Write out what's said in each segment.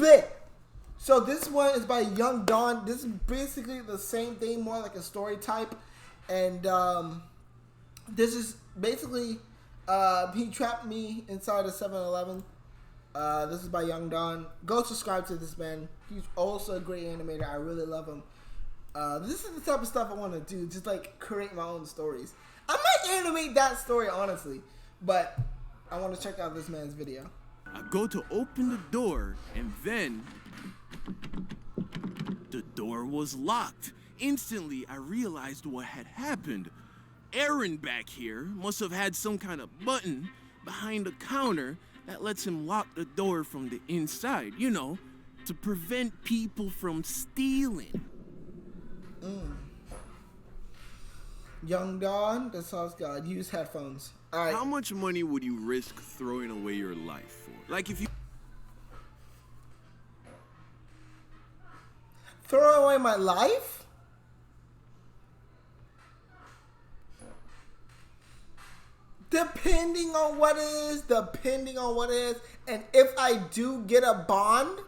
bit. So this one is by Young Dawn. This is basically the same thing, more like a story type. And this is basically he trapped me inside a 7-Eleven. This is by Young Dawn. Go subscribe to this man. He's also a great animator. I really love him. This is the type of stuff I want to do. Just like create my own stories. I might animate that story honestly, but I want to check out this man's video. I go to open the door, and then the door was locked. Instantly, I realized what had happened. Aaron back here must have had some kind of button behind the counter that lets him lock the door from the inside, you know, to prevent people from stealing. Young Dawn, the Sauce God. Use headphones. All right. How much money would you risk throwing away your life for? Like if you... Throw away my life? Depending on what it is, and if I do get a bond,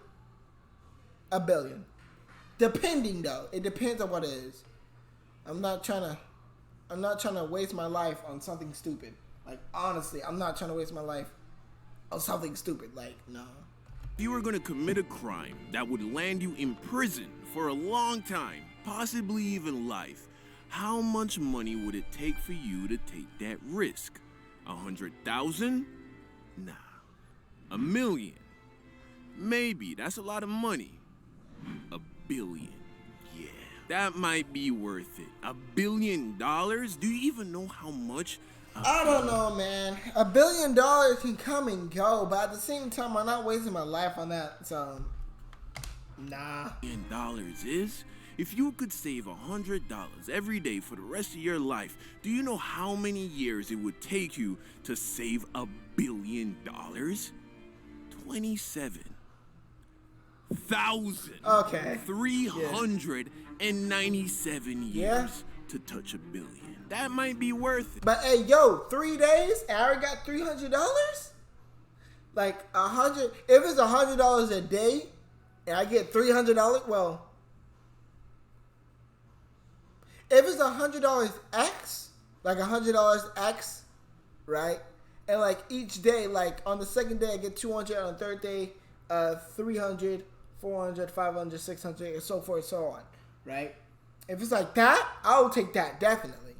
$1 billion. Depending though, it depends on what it is. I'm not trying to waste my life on something stupid. Like honestly, I'm not trying to waste my life on something stupid. Like no. If you were going to commit a crime that would land you in prison for a long time, possibly even life, how much money would it take for you to take that risk? 100,000? Nah. 1 million? Maybe. That's a lot of money. $1 billion. Yeah, that might be worth it. $1 billion? Do you even know how much? I don't know, man. $1 billion can come and go, but at the same time, I'm not wasting my life on that. So, nah. $1 billion is? If you could save $100 every day for the rest of your life, do you know how many years it would take you to save $1 billion? 27,000. Okay. 397 years to touch $1 billion. That might be worth it. But hey, yo, 3 days, I already got $300. Like 100. If it's $100 a day, and I get $300, well. If it's $100 X, like $100 X, right? And like each day, like on the second day I get 200, on the third day, 300, 400, 500, 600, and so forth and so on, right? If it's like that, I will take that definitely,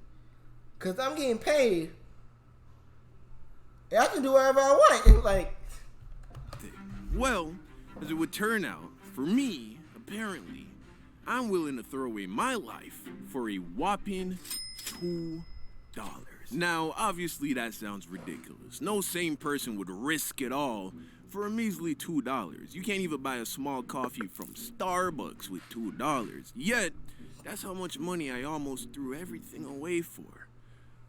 cause I'm getting paid. And I can do whatever I want. Like, well, as it would turn out, for me, apparently, I'm willing to throw away my life for a whopping $2. Now, obviously that sounds ridiculous. No sane person would risk it all for a measly $2. You can't even buy a small coffee from Starbucks with $2. Yet, that's how much money I almost threw everything away for.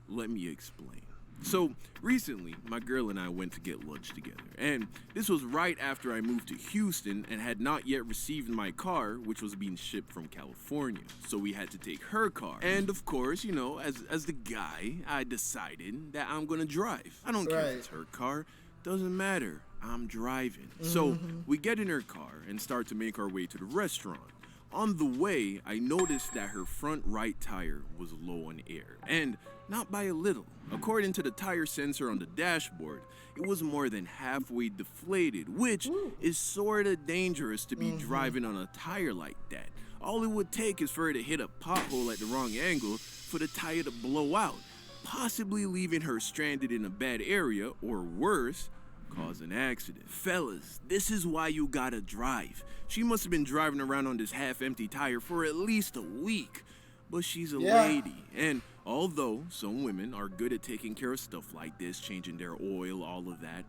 Let me explain. So, recently, my girl and I went to get lunch together, and this was right after I moved to Houston and had not yet received my car, which was being shipped from California. So we had to take her car. And of course, you know, as the guy, I decided that I'm gonna drive. I don't care if it's her car, doesn't matter, I'm driving. So we get in her car and start to make our way to the restaurant. On the way, I noticed that her front right tire was low on air, and not by a little. According to the tire sensor on the dashboard, it was more than halfway deflated, which is sorta dangerous to be driving on a tire like that. All it would take is for her to hit a pothole at the wrong angle for the tire to blow out, possibly leaving her stranded in a bad area, or worse, cause an accident. Fellas, this is why you gotta drive. She must have been driving around on this half-empty tire for at least a week. But she's a lady, and although some women are good at taking care of stuff like this, changing their oil, all of that,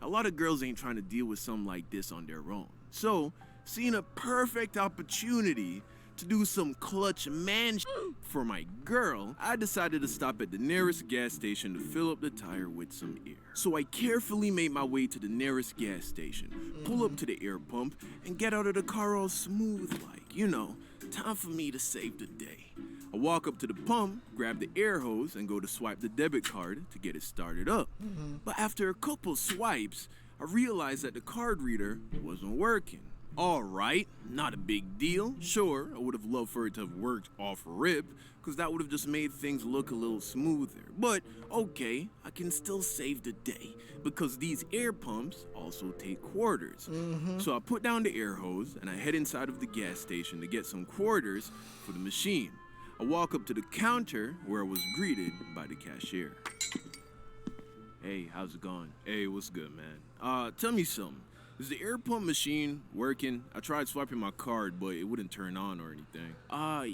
a lot of girls ain't trying to deal with something like this on their own. So, seeing a perfect opportunity to do some clutch man for my girl, I decided to stop at the nearest gas station to fill up the tire with some air. So I carefully made my way to the nearest gas station, pull up to the air pump, and get out of the car all smooth like, you know, time for me to save the day. I walk up to the pump, grab the air hose, and go to swipe the debit card to get it started up. But after a couple swipes, I realized that the card reader wasn't working. All right, not a big deal. Sure, I would have loved for it to have worked off rip, because that would have just made things look a little smoother. But okay, I can still save the day, because these air pumps also take quarters. So I put down the air hose and I head inside of the gas station to get some quarters for the machine. I walk up to the counter where I was greeted by the cashier. Hey, how's it going? Hey, what's good, man? Tell me something. Is the air pump machine working? I tried swiping my card, but it wouldn't turn on or anything.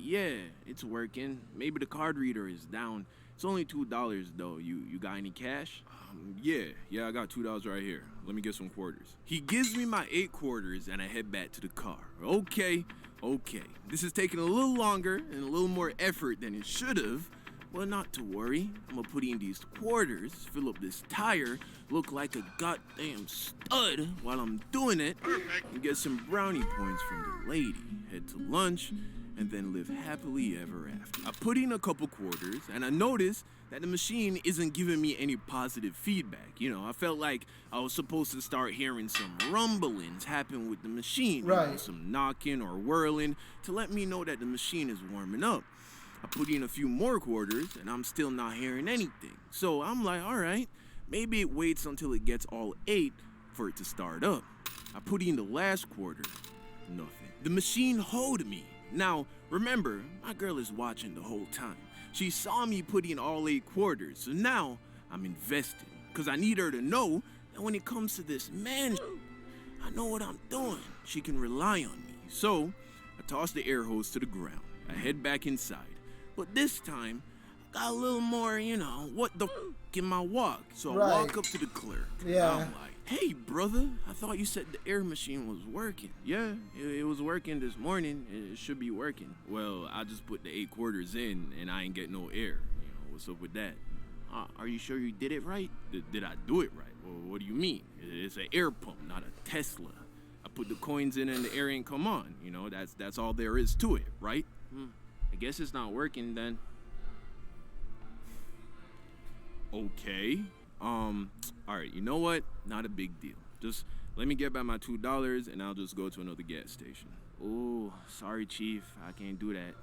Yeah, it's working. Maybe the card reader is down. It's only $2 though. You got any cash? Yeah, I got $2 right here. Let me get some quarters. He gives me my 8 quarters and I head back to the car. Okay. This is taking a little longer and a little more effort than it should have. Well, not to worry. I'm gonna put in these quarters, fill up this tire, look like a goddamn stud while I'm doing it, and get some brownie points from the lady, head to lunch, and then live happily ever after. I put in a couple quarters, and I noticed that the machine isn't giving me any positive feedback. You know, I felt like I was supposed to start hearing some rumblings happen with the machine. Right. You know, some knocking or whirling to let me know that the machine is warming up. I put in a few more quarters and I'm still not hearing anything. So I'm like, all right, maybe it waits until it gets all 8 for it to start up. I put in the last quarter, nothing. The machine hold me. Now, remember, my girl is watching the whole time. She saw me put in all 8 quarters, so now I'm invested. Cause I need her to know that when it comes to this man, I know what I'm doing. She can rely on me. So I toss the air hose to the ground. I head back inside. But this time, I got a little more, what the in my walk. So I walk up to the clerk. Yeah. I'm like, hey, brother, I thought you said the air machine was working. Yeah, it was working this morning. It should be working. Well, I just put the 8 quarters in and I ain't get no air. What's up with that? Are you sure you did it right? Did I do it right? Well, what do you mean? It's an air pump, not a Tesla. I put the coins in and the air ain't come on. That's all there is to it, right? I guess it's not working then. Okay. Alright, you know what? Not a big deal. Just let me get back my $2 and I'll just go to another gas station. Oh, sorry, Chief. I can't do that.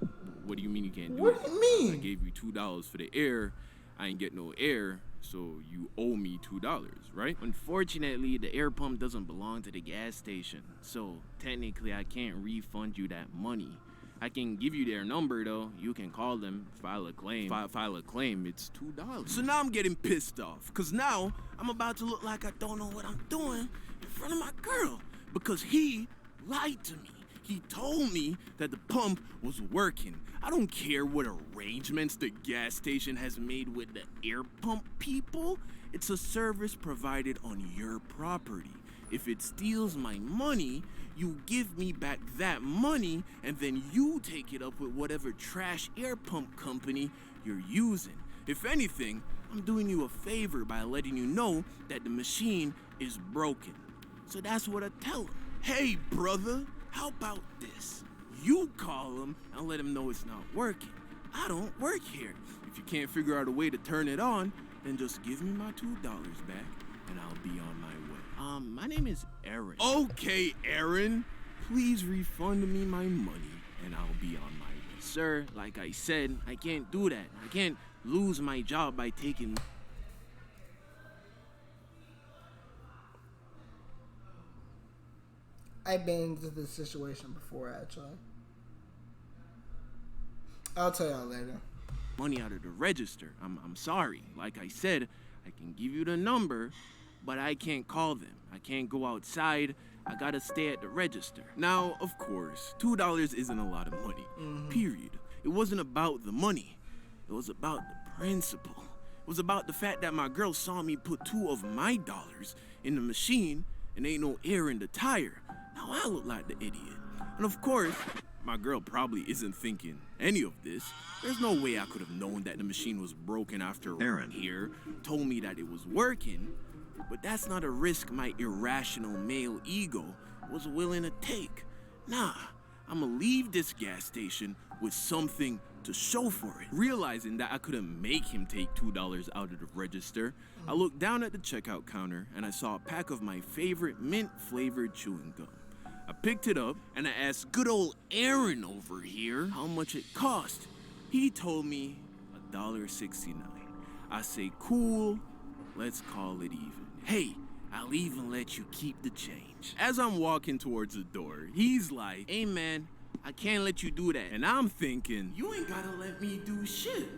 What do you mean you can't do What that? do you mean? I gave you $2 for the air. I ain't get no air, so you owe me $2, right? Unfortunately, the air pump doesn't belong to the gas station. So technically, I can't refund you that money. I can give you their number though. You can call them, file a claim. File a claim, it's $2. So now I'm getting pissed off, cause now I'm about to look like I don't know what I'm doing in front of my girl. Because he lied to me. He told me that the pump was working. I don't care what arrangements the gas station has made with the air pump people. It's a service provided on your property. If it steals my money, you give me back that money, and then you take it up with whatever trash air pump company you're using. If anything, I'm doing you a favor by letting you know that the machine is broken. So that's what I tell him. Hey, brother, how about this? You call him and let him know it's not working. I don't work here. If you can't figure out a way to turn it on, then just give me my $2 back, and I'll be on my way. My name is Aaron. Okay, Aaron. Please refund me my money, and I'll be on my way. Sir, like I said, I can't do that. I can't lose my job by taking... I've been into this situation before, actually. I'll tell y'all later. money out of the register. I'm sorry. Like I said, I can give you the number, but I can't call them. I can't go outside. I gotta stay at the register. Now, of course, $2 isn't a lot of money, period. It wasn't about the money. It was about the principle. It was about the fact that my girl saw me put 2 of my dollars in the machine and ain't no air in the tire. Now I look like the idiot. And of course, my girl probably isn't thinking any of this. There's no way I could have known that the machine was broken after Aaron here told me that it was working. But that's not a risk my irrational male ego was willing to take. Nah, I'ma leave this gas station with something to show for it. Realizing that I couldn't make him take $2 out of the register, I looked down at the checkout counter and I saw a pack of my favorite mint-flavored chewing gum. I picked it up and I asked good old Aaron over here how much it cost. He told me $1.69. I say, cool, let's call it even. Hey, I'll even let you keep the change. As I'm walking towards the door, he's like, hey man, I can't let you do that. And I'm thinking, you ain't gotta let me do shit.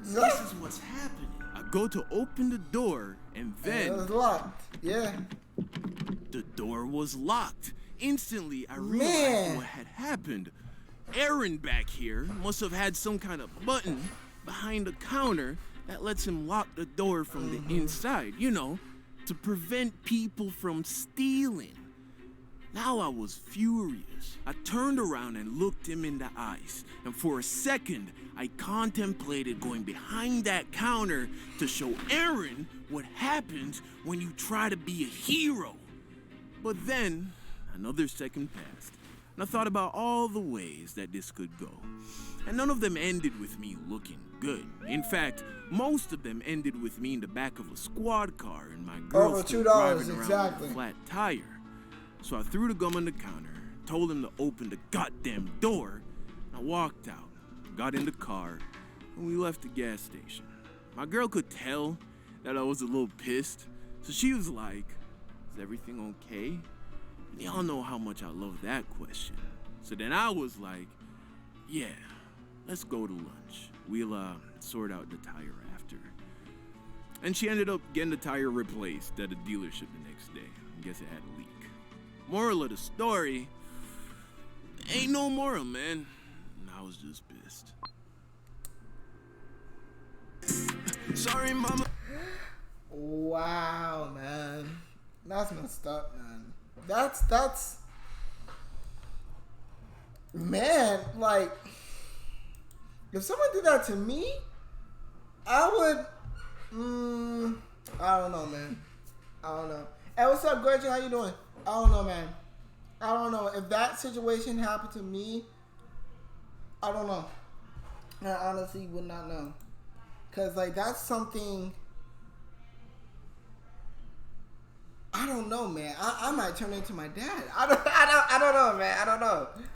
This is what's happening. I go to open the door and then it was locked. Yeah. the door was locked. Instantly, I realized what had happened. Aaron back here must have had some kind of button behind the counter that lets him lock the door from the inside, you know, to prevent people from stealing. Now I was furious. I turned around and looked him in the eyes, and for a second, I contemplated going behind that counter to show Aaron what happens when you try to be a hero. But then, another second passed, and I thought about all the ways that this could go. And none of them ended with me looking good. In fact, most of them ended with me in the back of a squad car and my girl Over still $2, driving around exactly. with a flat tire. So I threw the gum on the counter, told him to open the goddamn door, and I walked out, got in the car, and we left the gas station. My girl could tell that I was a little pissed, so she was like, is everything okay? And y'all know how much I love that question. So then I was like, yeah, let's go to lunch. We'll sort out the tire after. And she ended up getting the tire replaced at a dealership the next day. I guess it had a leak. Moral of the story, ain't no moral, man. And I was just pissed. Sorry, mama. Wow, man. That's messed up, man. That's man, like, if someone did that to me, I would I don't know, man. I don't know. Hey, what's up, Gretchen? How you doing? I don't know, man. I don't know. If that situation happened to me, I don't know. I honestly would not know. Cause like that's something I don't know, man. I might turn into my dad. I don't know, man. I don't know.